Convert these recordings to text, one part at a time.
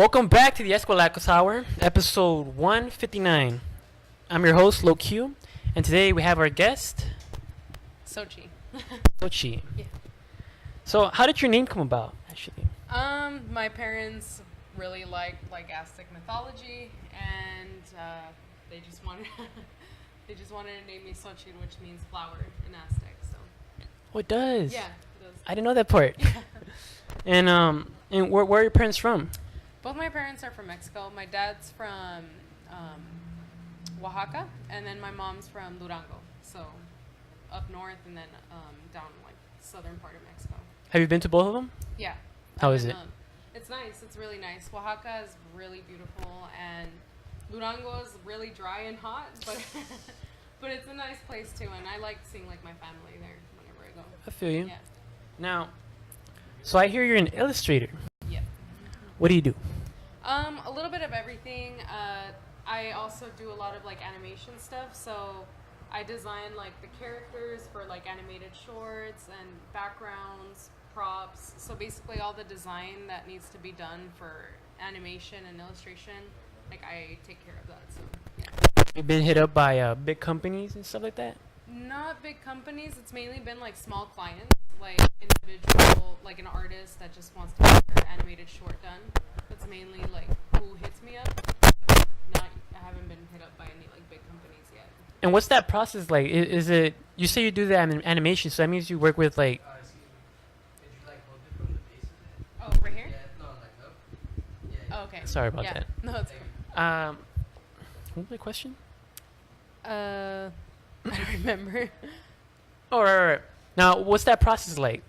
Welcome back to the Eskwilax Hour, episode 159. I'm your host, Lo Q, and today we have our guest, Xochitl. Xochitl. Yeah. So, how did your name come about, actually? My parents really liked Aztec mythology, and they just wanted to name me Xochitl, which means flower in Aztec. So. Oh, it does. Yeah, it does. I didn't know that part. And where are your parents from? Both my parents are from Mexico. My dad's from Oaxaca, and then my mom's from Durango. So up north, and then down southern part of Mexico. Have you been to both of them? Yeah. How is it? It's nice. It's really nice. Oaxaca is really beautiful, and Durango is really dry and hot, but but it's a nice place too, and I like seeing my family there whenever I go. I feel you. Yeah. Now, so I hear you're an illustrator. Yep. What do you do? A little bit of everything. I also do a lot of animation stuff, so I design the characters for animated shorts and backgrounds, props. So basically all the design that needs to be done for animation and illustration, I take care of that. So yeah. You've been hit up by big companies and stuff like that? Not big companies. It's mainly been small clients, individual, an artist that just wants to get their animated short done. That's mainly who hits me up. I haven't been hit up by any big companies yet. And what's that process like? Is it, you say you do the animation, so that means you work with Excuse me. Did you hold it from the base of it? Oh, right here? Yeah, no, up. Yeah. Oh, okay. Sorry about yeah. that. No, it's What was my question? I don't remember. Oh, right. Now, what's that process like?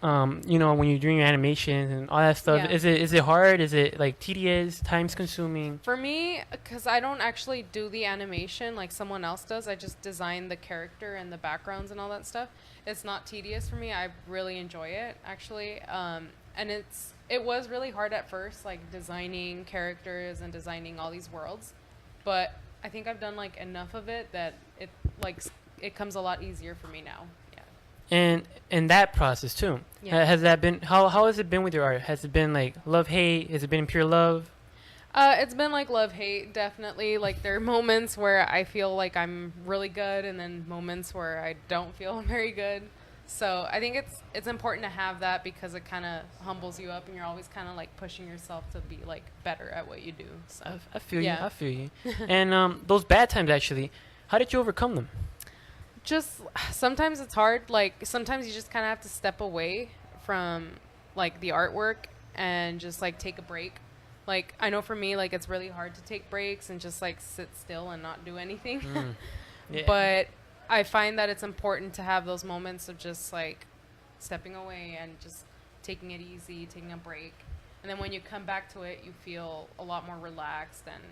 When you're doing your animations and all that stuff, Yeah. is it hard? Is it tedious, time's consuming? For me, because I don't actually do the animation like someone else does, I just design the character and the backgrounds and all that stuff. It's not tedious for me. I really enjoy it, actually. And it was really hard at first, designing characters and designing all these worlds. But I think I've done enough of it that it comes a lot easier for me now. And that process too. Yeah. Has that been how has it been with your art? Has it been love, hate? Has it been pure love? It's been love, hate, definitely. There are moments where I feel I'm really good, and then moments where I don't feel very good. So I think it's important to have that because it kind of humbles you up, and you're always kind of pushing yourself to be better at what you do. So I feel yeah. you. I feel you. And those bad times, actually, how did you overcome them? Just sometimes it's hard. Sometimes you just kind of have to step away from the artwork and just take a break. I know for me, it's really hard to take breaks and just sit still and not do anything. Yeah. But I find that it's important to have those moments of just stepping away and just taking it easy, taking a break. And then when you come back to it, you feel a lot more relaxed, and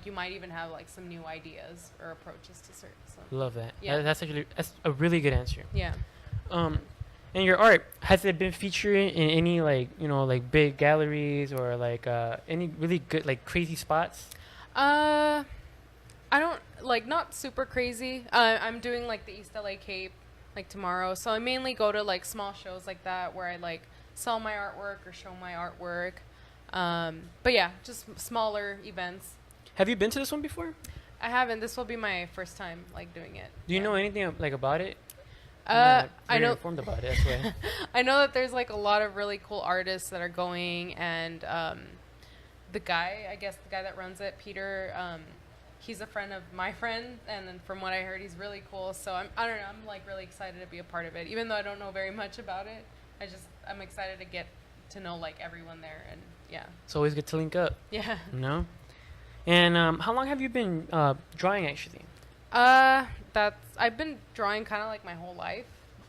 you might even have some new ideas or approaches to certain. So. Love that. Yeah. That's a really good answer. Yeah. And your art, has it been featured in any big galleries or any really good crazy spots? I don't not super crazy. I'm doing the East LA Cape tomorrow, so I mainly go to small shows like that where I sell my artwork or show my artwork. But yeah, just smaller events. Have you been to this one before? I haven't. This will be my first time doing it. Do you Yeah. know anything about it? I know. Informed about it. That's why. I know that there's a lot of really cool artists that are going, and the guy that runs it, Peter, he's a friend of my friend, and then from what I heard, he's really cool. So I don't know, I'm really excited to be a part of it, even though I don't know very much about it. I'm excited to get to know everyone there, and yeah. It's always good to link up. Yeah. And how long have you been drawing, actually? I've been drawing kind of my whole life,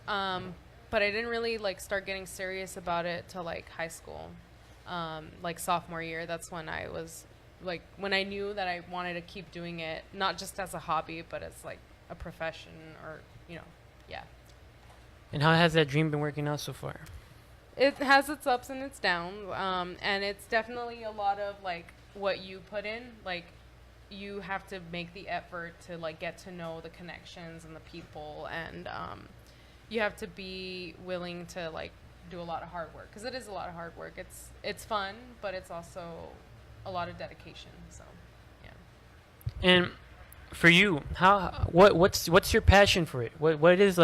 but I didn't really start getting serious about it till high school, sophomore year. That's when I was when I knew that I wanted to keep doing it, not just as a hobby, but as a profession, or yeah. And how has that dream been working out so far? It has its ups and its downs, and it's definitely a lot of what you put in. You have to make the effort to get to know the connections and the people, and you have to be willing to do a lot of hard work, because it is a lot of hard work. It's fun, but it's also a lot of dedication. So, yeah. And for you, what's your passion for it? What is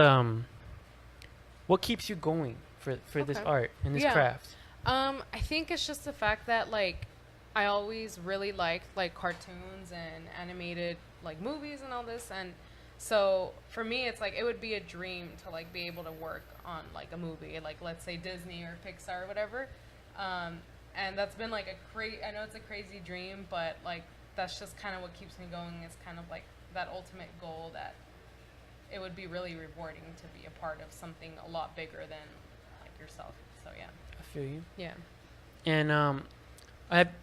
what keeps you going for this Okay. art and this Yeah. craft? I think it's just the fact that like I always really liked like cartoons and animated like movies and all this, and so for me it's like it would be a dream to like be able to work on like a movie, like let's say Disney or Pixar or whatever. And that's been like I know it's a crazy dream, but like that's just kind of what keeps me going. It's kind of like that ultimate goal that it would be really rewarding to be a part of something a lot bigger than like yourself. So yeah. I feel you. Yeah. And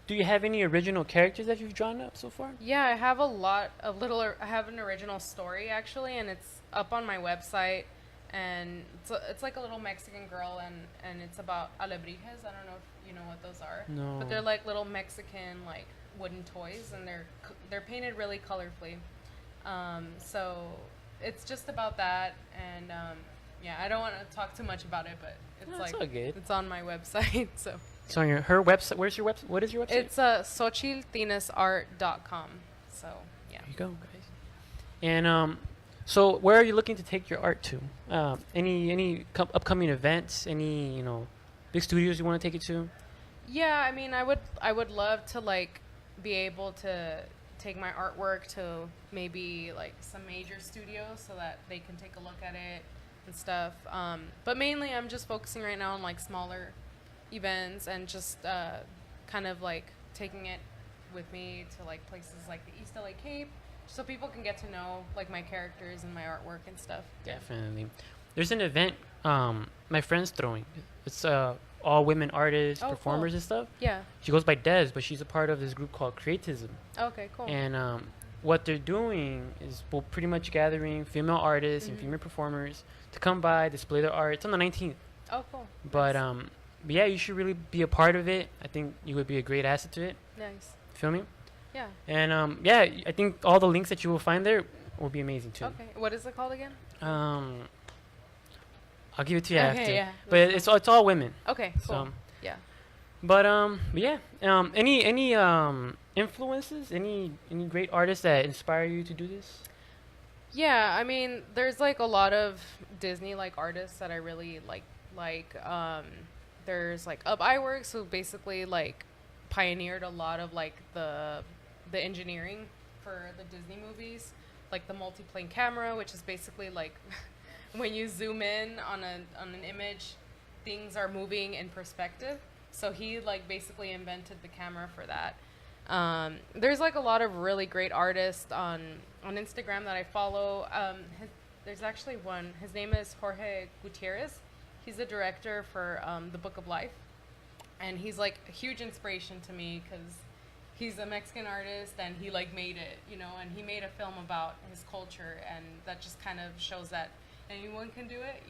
do you have any original characters that you've drawn up so far? Yeah, I have a lot of I have an original story actually, and it's up on my website. And it's like a little Mexican girl, and it's about alebrijes. I don't know if you know what those are. No. But they're like little Mexican like wooden toys, and they're painted really colorfully. So it's just about that, and yeah, I don't want to talk too much about it, but it's No, like it's all good. it's on my website. So It's on her website. Where's your website? What is your website? it's Xochitl thienesart.com. So yeah. There you go, guys. And so where are you looking to take your art to? Any upcoming events? Any big studios you want to take it to? Yeah, I mean, I would love to like be able to take my artwork to maybe like some major studios so that they can take a look at it and stuff. But mainly, I'm just focusing right now on like smaller events and just kind of like taking it with me to like places like the East LA Cape, so people can get to know like my characters and my artwork and stuff. Definitely. There's an event my friend's throwing. It's all women artists, Oh, performers cool. and stuff. Yeah. She goes by Des, but she's a part of this group called Creatism. Okay. Cool. And what they're doing is pretty much gathering female artists and Mhm. female performers to come by, display their art. It's on the 19th. Oh, cool. But Nice. but yeah, you should really be a part of it. I think you would be a great asset to it. Nice. Feel me? Yeah. And yeah, I think all the links that you will find there will be amazing too. Okay. What is it called again? I'll give it to you Okay, after. yeah, But that's it's all women. Okay. Cool. So, Yeah. but yeah. Any influences? Any great artists that inspire you to do this? Yeah, I mean, there's like a lot of Disney like artists that I really like. There's like Ub Iwerks, who basically like pioneered a lot of like the engineering for the Disney movies, like the multiplane camera, which is basically like when you zoom in on an image, things are moving in perspective. So he like basically invented the camera for that. There's like a lot of really great artists on Instagram that I follow. There's actually one. His name is Jorge Gutierrez. He's the director for The Book of Life, and he's like a huge inspiration to me because he's a Mexican artist and he like made it, and he made a film about his culture, and that just kind of shows that anyone can do it,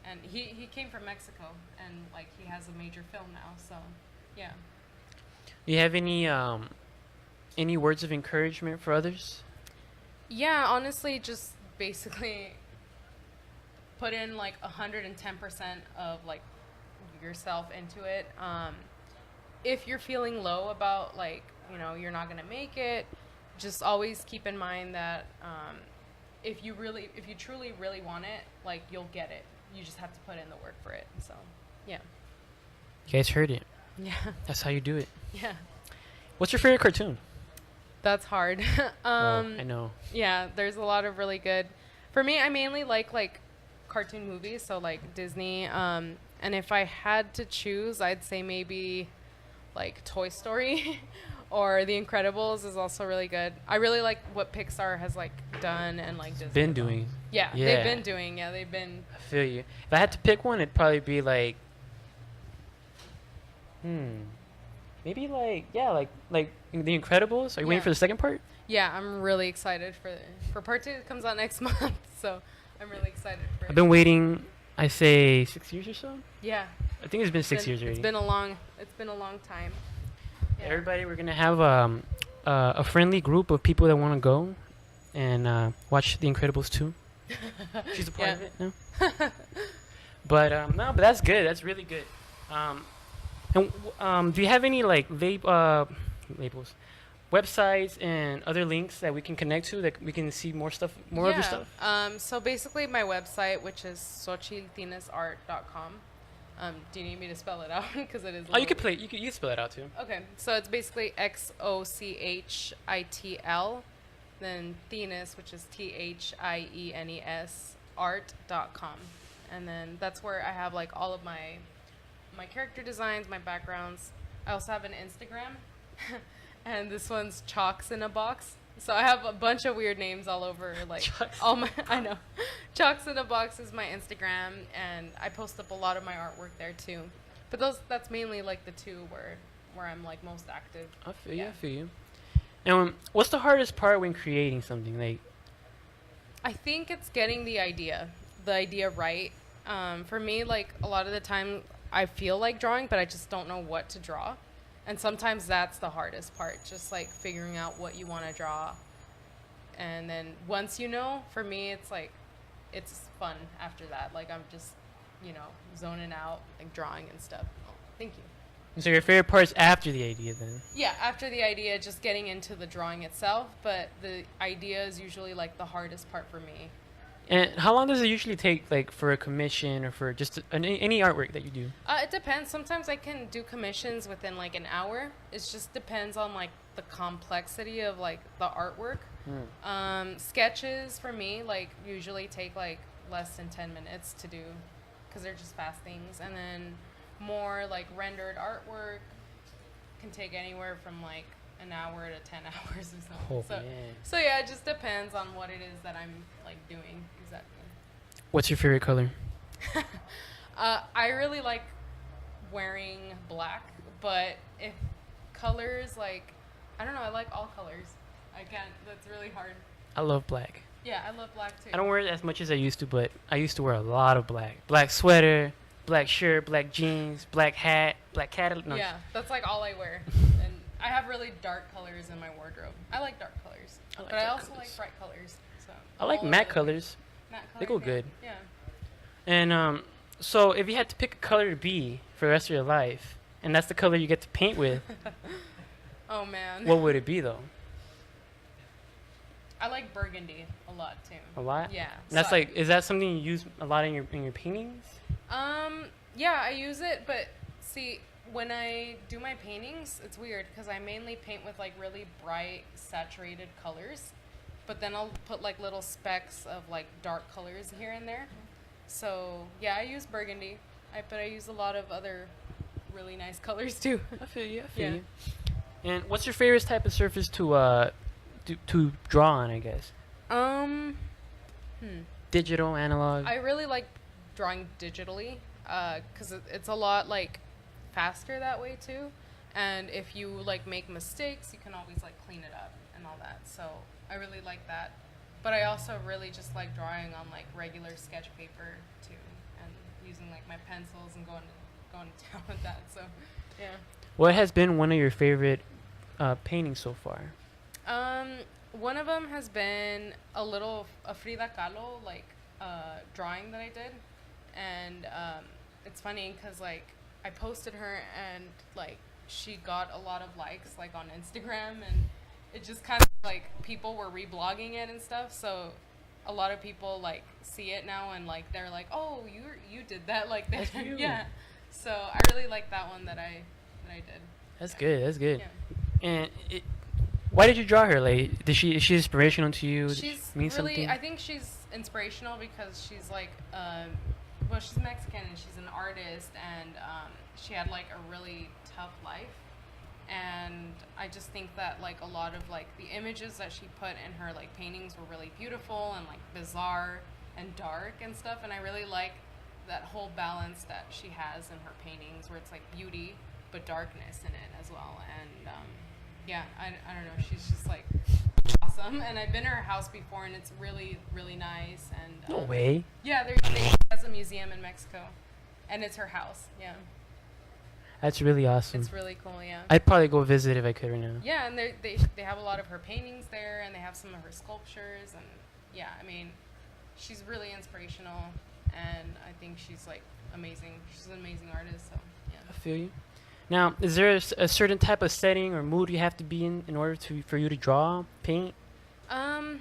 And he came from Mexico, and like he has a major film now, so yeah. Do you have any words of encouragement for others? Yeah, honestly, just basically put in like 110% of like yourself into it. If you're feeling low about like, you're not gonna make it, just always keep in mind that if you truly really want it, like you'll get it. You just have to put in the work for it. So, yeah. You guys heard it. Yeah. That's how you do it. Yeah. What's your favorite cartoon? That's hard. I know. Yeah, there's a lot of really good. For me, I mainly like cartoon movies, so like Disney. And if I had to choose, I'd say maybe like Toy Story or The Incredibles is also really good. I really like what Pixar has like done and like Disney Been as well. doing. Yeah, Yeah. they've been doing. Yeah, they've been. I feel you. If I had to pick one, it'd probably be like, maybe like The Incredibles. Are you waiting Yeah. for the second part? Yeah, I'm really excited for part 2. It comes out next month, so I'm really excited for I've it. been waiting. I say 6 years or so. Yeah, I think it's been 6 years already. It's been a long time. Yeah. Everybody, we're gonna have a friendly group of people that want to go and watch The Incredibles 2. She's a part Yeah. of it now. But that's good. That's really good. Do you have any like labels, websites and other links that we can connect to that we can see more stuff, more of your stuff? So basically, my website, which is xochitlthienesart.com. Do you need me to spell it out? Because it is. Oh, you could play. You can spell it out too. Okay, so it's basically Xochitl, then Thienes, which is Thienes, art.com, and then that's where I have like all of my character designs, my backgrounds. I also have an Instagram, and this one's Chalks in a Box. So I have a bunch of weird names all over, like all my. I know, Chalks in a Box is my Instagram, and I post up a lot of my artwork there too. But that's mainly like the two where I'm like most active. I feel you. I feel you. And what's the hardest part when creating something? Like, I think it's getting the idea right. For me, like a lot of the time, I feel like drawing, but I just don't know what to draw. And sometimes that's the hardest part, just like figuring out what you want to draw. And then once you know, for me, it's like, it's fun after that. Like I'm just, zoning out, like drawing and stuff. Oh, thank you. so your favorite part's after the idea, then? Yeah, after the idea, just getting into the drawing itself. But the idea is usually like the hardest part for me. And how long does it usually take, like, for a commission or for just any artwork that you do? It depends. Sometimes I can do commissions within like an hour. It just depends on like the complexity of like the artwork. Sketches for me like usually take like less than 10 minutes to do because they're just fast things. And then more like rendered artwork can take anywhere from like an hour to 10 hours or something. Oh, so, man. so yeah, it just depends on what it is that I'm like doing exactly. What's your favorite color? I really like wearing black, but if colors like, I don't know, I like all colors. I can't, that's really hard. I love black. Yeah, I love black too. I don't wear it as much as I used to, but I used to wear a lot of black. Black sweater, black shirt, black jeans, black hat, black cat. No, Yeah, that's like all I wear. And I have really dark colors in my wardrobe. I like dark colors. I like But I dark also colors. like bright colors. So I like all of matte the colors. Matte They colors, go good. Yeah. And so if you had to pick a color to be for the rest of your life, and that's the color you get to paint with, Oh man. what would it be though? I like burgundy a lot too. A lot? Yeah. And that's so like, is that something you use a lot in your paintings? Yeah, I use it, but see, when I do my paintings, it's weird because I mainly paint with like really bright, saturated colors, but then I'll put like little specks of like dark colors here and there. So yeah, I use burgundy, but I use a lot of other really nice colors too. I feel you. I feel Yeah. you. And what's your favorite type of surface to draw on? I guess digital, analog. I really like drawing digitally because it's a lot like faster that way too. And if you like make mistakes, you can always like clean it up and all that. So I really like that. But I also really just like drawing on like regular sketch paper too, and using like my pencils and going down with that. So yeah. What has been one of your favorite paintings so far? One of them has been a Frida Kahlo like drawing that I did, and it's funny because like I posted her and like she got a lot of likes like on Instagram, and it just kind of like people were reblogging it and stuff. So a lot of people like see it now and like they're like, oh, you did that like that. That's you. Yeah. So I really like that one that I did. That's good. That's good. Yeah. And why did you draw her? Like, is she inspirational to you? She's mean really, something? I think she's inspirational because she's like, well, she's Mexican and she's an artist, and she had like a really tough life. And I just think that like a lot of like the images that she put in her like paintings were really beautiful and like bizarre and dark and stuff. And I really like that whole balance that she has in her paintings, where it's like beauty but darkness in it as well. And yeah, I don't know, she's just like awesome. And I've been to her house before, and it's really, really nice. And No way. yeah, she has a museum in Mexico, and it's her house. Yeah, That's really awesome. it's really cool. Yeah. I'd probably go visit if I could right now. Yeah, and they have a lot of her paintings there, and they have some of her sculptures, and yeah, I mean, she's really inspirational, and I think she's like amazing. She's an amazing artist, so yeah. I feel you. Now, is there a certain type of setting or mood you have to be in order to for you to draw, paint? Um,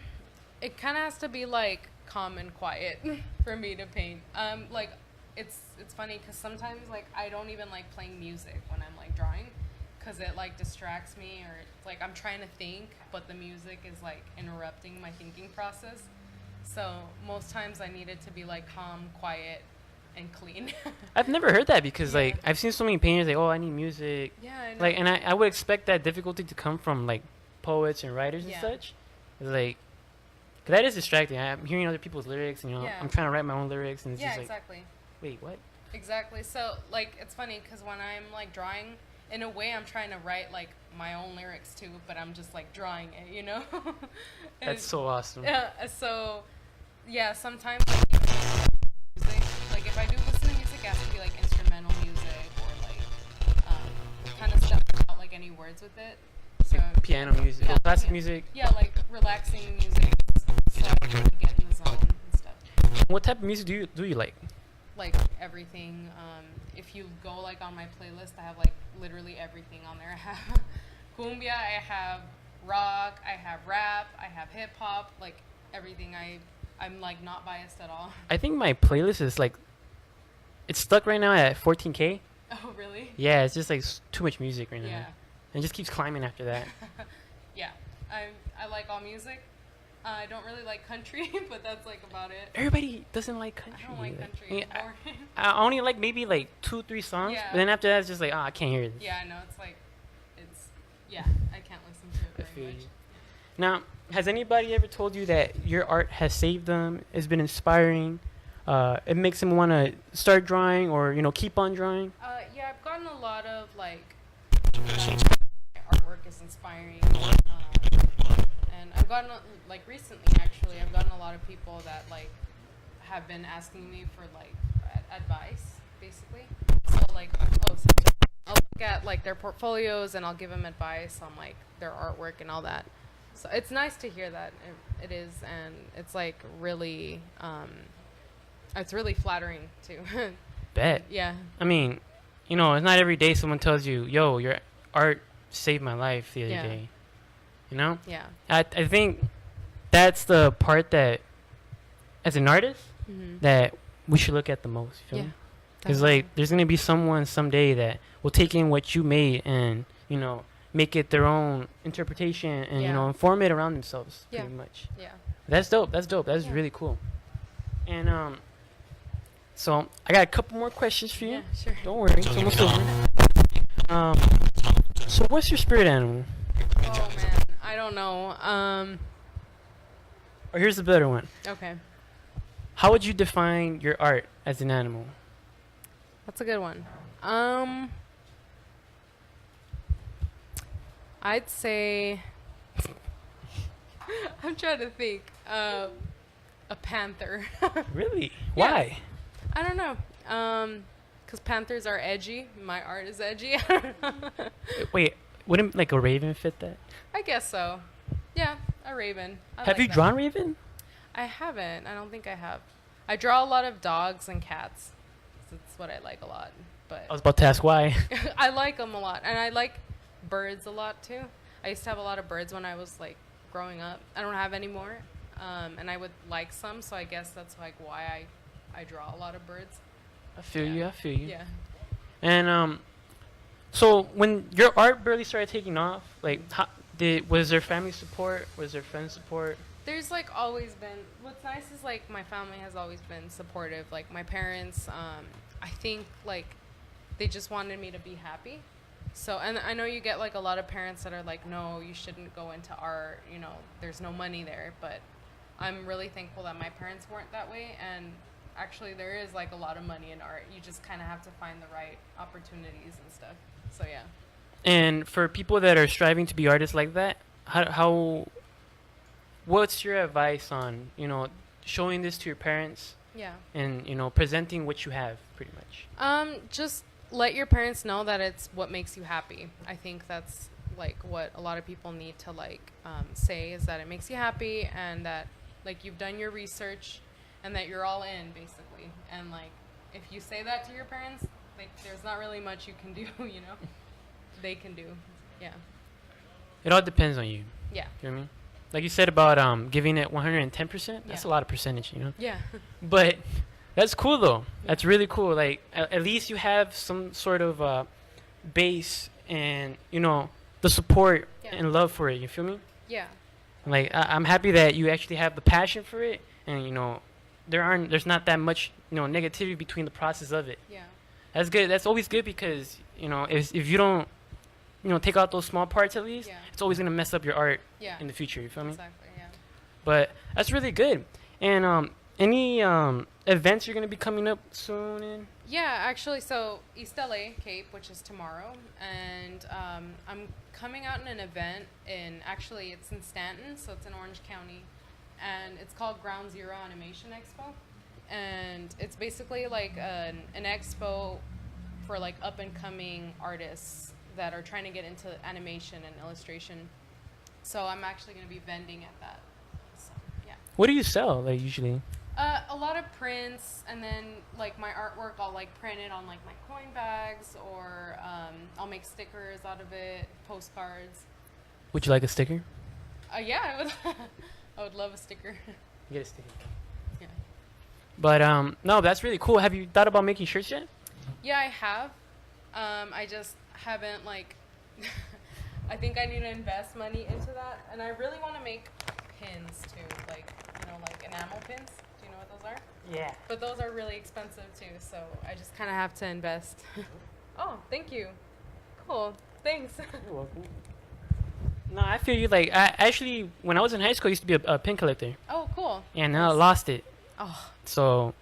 it kind of has to be like calm and quiet for me to paint. Like it's funny because sometimes like I don't even like playing music when I'm like drawing, because it like distracts me, or it's like I'm trying to think, but the music is like interrupting my thinking process. So most times I need it to be like calm, quiet, and clean. I've never heard that because Yeah. like I've seen so many painters like, oh, I need music. Yeah, I know. Like, and I would expect that difficulty to come from like poets and writers and Yeah. such. It's like, 'cause that is distracting. I'm hearing other people's lyrics, and Yeah. I'm trying to write my own lyrics, and it's Yeah, just like, exactly. wait, what? Exactly. So, like, it's funny because when I'm like drawing, in a way, I'm trying to write like my own lyrics too, but I'm just like drawing it, you know? That's so awesome. Yeah. So, yeah, sometimes like, even music, like if I do listen to music, it has to be like instrumental music or like kind of stuff without like any words with it. So Piano music, yeah, classic yeah. music. Yeah, like relaxing music, so I can really get in the zone and stuff. What type of music do you like? Like everything. If you go like on my playlist, I have like literally everything on there. I have cumbia, I have rock, I have rap, I have hip hop, like everything. I'm like not biased at all. I think my playlist is like, it's stuck right now at 14K. Oh really? Yeah, it's just like too much music right now. Yeah. And it just keeps climbing after that. Yeah. I like all music. I don't really like country, but that's like about it. Everybody doesn't like country. I don't like Like, country. It's I, boring. I only like maybe like 2-3 songs, Yeah. but then after that it's just like, I can't hear this. Yeah, I know. It's like, yeah, I can't listen to I it feel very much. you. Now, has anybody ever told you that your art has saved them, has been inspiring, it makes them want to start drawing or, keep on drawing? Yeah, I've gotten a lot of like that my artwork is inspiring, and I've gotten like recently actually I've gotten a lot of people that like have been asking me for like advice basically. So like I'll look at like their portfolios and I'll give them advice on like their artwork and all that. So it's nice to hear that it is, and it's like really it's really flattering too. Bet. Yeah. I mean, it's not every day someone tells you, yo, your art saved my life the other Yeah. day. You know? Yeah. I think that's the part that, as an artist, Mm-hmm. that we should look at the most. You feel Yeah. me? Because like, there's gonna be someone someday that will take in what you made and make it their own interpretation and Yeah. inform it around themselves. Yeah. Pretty much. Yeah. That's dope. That's Yeah. really cool. And so I got a couple more questions for you. Yeah, sure. Don't worry, it's almost over. So what's your spirit animal? Oh man, I don't know. Or here's a better one. Okay, How would you define your art as an animal? that's a good one. I'd say I'm trying to think. A panther. Really? Yeah. Why? I don't know. 'Cause panthers are edgy. My art is edgy. I don't know. Wait, wouldn't like a raven fit that? I guess so. Yeah, a raven. I Have like you that. drawn raven? I haven't. I don't think I have. I draw a lot of dogs and cats. That's what I like a lot. But I was about to ask why. I like them a lot, and I like birds a lot too. I used to have a lot of birds when I was like growing up. I don't have any more, and I would like some, so I guess that's like why I draw a lot of birds. I feel Yeah. you. I feel you. Yeah. And so when your art barely started taking off, like, was there family support? Was there friend support? There's like always been. What's nice is like my family has always been supportive. Like my parents, I think like they just wanted me to be happy. So, and I know you get like a lot of parents that are like, no, you shouldn't go into art. There's no money there. But I'm really thankful that my parents weren't that way. And actually, there is like a lot of money in art. You just kind of have to find the right opportunities and stuff. So yeah. And for people that are striving to be artists like that, what's your advice on, showing this to your parents Yeah. and, presenting what you have pretty much? Just let your parents know that it's what makes you happy. I think that's like what a lot of people need to like say, is that it makes you happy, and that like you've done your research and that you're all in basically. And like if you say that to your parents, like there's not really much you can do, they can do. Yeah. It all depends on you. Yeah. You know what I mean? Like you said about giving it 110%. That's a Yeah. lot of percentage, you know. Yeah. But that's cool though. That's really cool. Like at least you have some sort of base and the support Yeah. and love for it. You feel me? Yeah. Like I'm happy that you actually have the passion for it, and there's not that much negativity between the process of it. Yeah. That's good. That's always good because if you don't take out those small parts at least, Yeah. it's always gonna mess up your art Yeah. in the future. You feel me? Exactly. Yeah. But that's really good. And any events you're gonna be coming up soon? In? Yeah, actually, so East LA Cape, which is tomorrow, and I'm coming out in an event it's in Stanton, so it's in Orange County, and it's called Ground Zero Animation Expo, and it's basically like an expo for like up and coming artists that are trying to get into animation and illustration. So I'm actually going to be vending at that. So yeah. What do you sell like usually? A lot of prints, and then like my artwork, I'll like print it on like my coin bags, or I'll make stickers out of it, postcards. Would you like a sticker? Yeah, I would. I would love a sticker. Get a sticker. Yeah. But no, that's really cool. Have you thought about making shirts yet? Yeah, I have. I just haven't like. I think I need to invest money into that, and I really want to make pins too, like like enamel pins. Do you know what those are? Yeah. But those are really expensive too, so I just kind of have to invest. Oh, thank you. Cool. Thanks. You're welcome. No, I feel you. Like, I actually, when I was in high school, I used to be a pin collector, Oh, cool. and now I Nice. lost it. Oh, So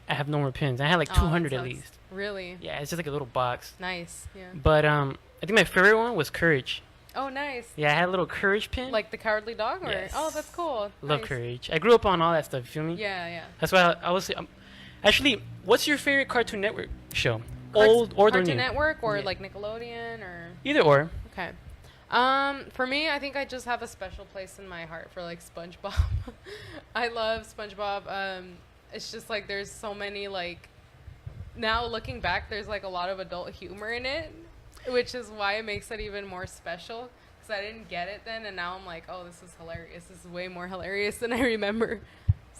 I have no more pins. I had like oh, that 200 at sucks. least. Really? Yeah, it's just like a little box. Nice. Yeah. But I think my favorite one was Courage. Oh, nice. Yeah, I had a little Courage pin. Like the Cowardly Dog? Or? Yes. Oh, that's cool. Love Nice. Courage. I grew up on all that stuff. You feel me? Yeah, yeah. That's why I was. Actually, what's your favorite Cartoon Network show? Old or the Cartoon new? Network or Yeah. like Nickelodeon or Either or. okay. For me, I think I just have a special place in my heart for like SpongeBob. I love SpongeBob. It's just like there's so many like now looking back, there's like a lot of adult humor in it, which is why it makes it even more special. Because I didn't get it then, and now I'm like, oh, this is hilarious. This is way more hilarious than I remember.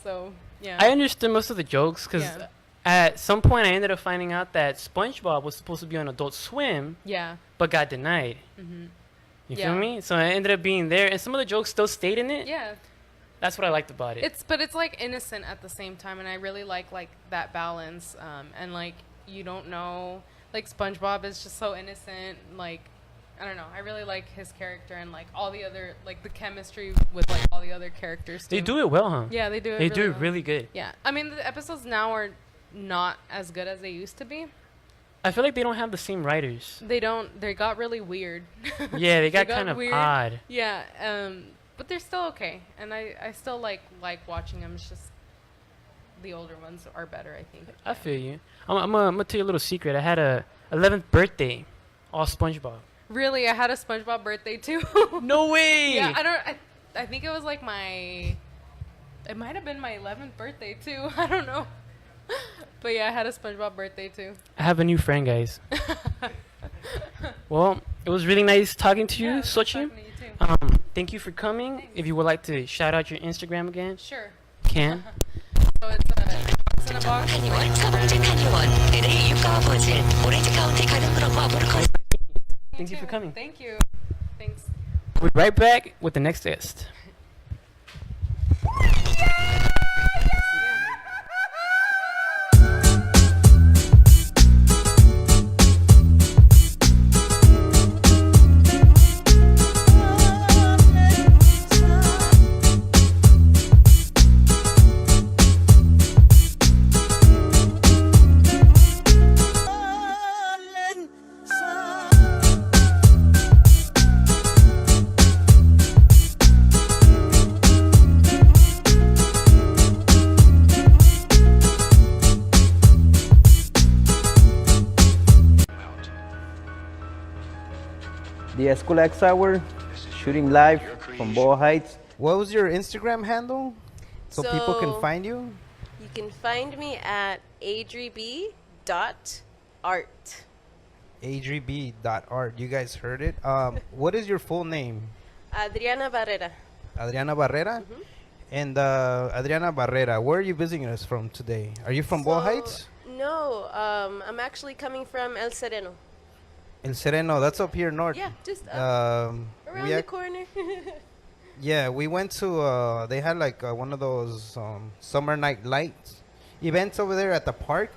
So yeah. I understood most of the jokes because Yeah. at some point I ended up finding out that SpongeBob was supposed to be on Adult Swim, Yeah. but got denied. Mhm. You Yeah. feel me? So I ended up being there, and some of the jokes still stayed in it. Yeah. That's what I liked about it. But it's like innocent at the same time, and I really like that balance. And like you don't know, like SpongeBob is just so innocent. Like I don't know, I really like his character and like all the other like the chemistry with like all the other characters. They too. do it well, huh? Yeah, they do it. They really do it well. really good. Yeah, I mean the episodes now are not as good as they used to be. I feel like they don't have the same writers. They don't. They got really weird. Yeah, they got kind of weird. odd. Yeah, but they're still okay, and I still like watching them. It's just the older ones are better, I think. I feel you. I'm gonna tell you a little secret. I had a 11th birthday, all SpongeBob. Really, I had a SpongeBob birthday too. No way. Yeah, I think it was like it might have been my 11th birthday too. I don't know. But yeah, I had a SpongeBob birthday too. I have a new friend, guys. Well, it was really nice talking to you, Yeah, it was Xochitl. talking to you too. Thank you for coming. Thanks. If you would like to shout out your Instagram again, Sure. can. So it's box in a box. Thank you for coming. Thank you. Thanks. We'll be right back with the next guest. The Eskwilax Hour, shooting live from Boyle Heights. What was your Instagram handle so people can So- find you? You can find me at adrib.art. adrib.art. You guys heard it. What is your full name? Adriana Barrera. Adriana Barrera? Mhm. And Adriana Barrera, where are you visiting us from today? Are you from Boyle Heights? No, I'm actually coming from El Sereno. El Sereno, that's up here north. Yeah, just Um, around we the ac- corner. yeah, we went to, they had like one of those summer night lights events over there at the park.